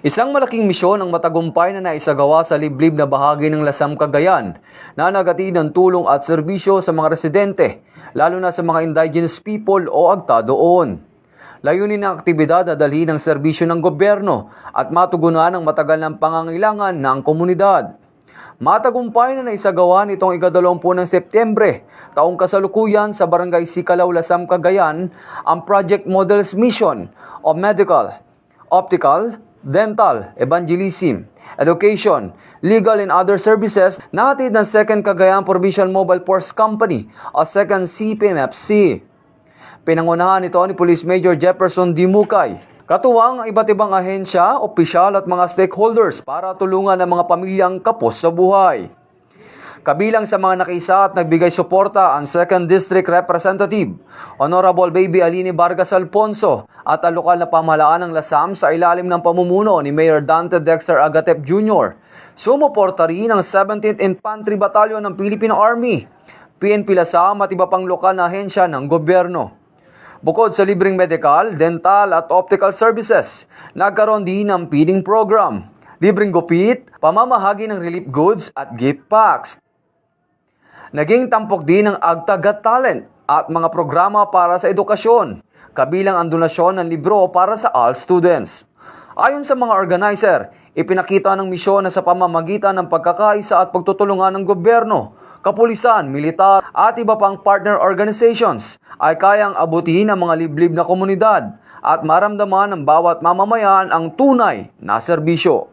Isang malaking misyon ang matagumpay na naisagawa sa liblib na bahagi ng Lasam, Cagayan na naghatid ng tulong at serbisyo sa mga residente, lalo na sa mga indigenous people o agta doon. Layunin ng aktibidad na dalhin ang serbisyo ng gobyerno at matugunan ang matagal ng pangangailangan ng komunidad. Matagumpay na naisagawa nitong ika-20 ng Setyembre, taong kasalukuyan sa Barangay Sicalaw, Lasam, Cagayan, ang Project Models Mission o Medical, Optical, Dental, Evangelism, Education, Legal and Other Services na hatid ng 2nd Cagayan Provincial Mobile Force Company o 2nd CPMFC. Pinangunahan ito ni Police Major Jefferson D. Mukay. Katuwang ang iba't ibang ahensya, opisyal at mga stakeholders para tulungan ang mga pamilyang kapos sa buhay. Kabilang sa mga nakiisa at nagbigay suporta ang 2nd District Representative, Honorable Baby Aline Vargas Alfonso at ang lokal na pamahalaan ng Lasam sa ilalim ng pamumuno ni Mayor Dante Dexter Agatep Jr. Sumuporta rin ang 17th Infantry Battalion ng Philippine Army, PNP Lasam at iba pang lokal na ahensya ng gobyerno. Bukod sa libreng medical, dental at optical services, nagkaroon din ng feeding program, libreng gupit, pamamahagi ng relief goods at gift packs. Naging tampok din ng Agta Got Talent at mga programa para sa edukasyon, kabilang ang donasyon ng libro para sa all students. Ayon sa mga organizer, ipinakita ng misyon na sa pamamagitan ng pagkakaisa at pagtutulungan ng gobyerno, kapulisan, militar at iba pang partner organizations ay kayang abutin ang mga liblib na komunidad at maramdaman ng bawat mamamayan ang tunay na serbisyo.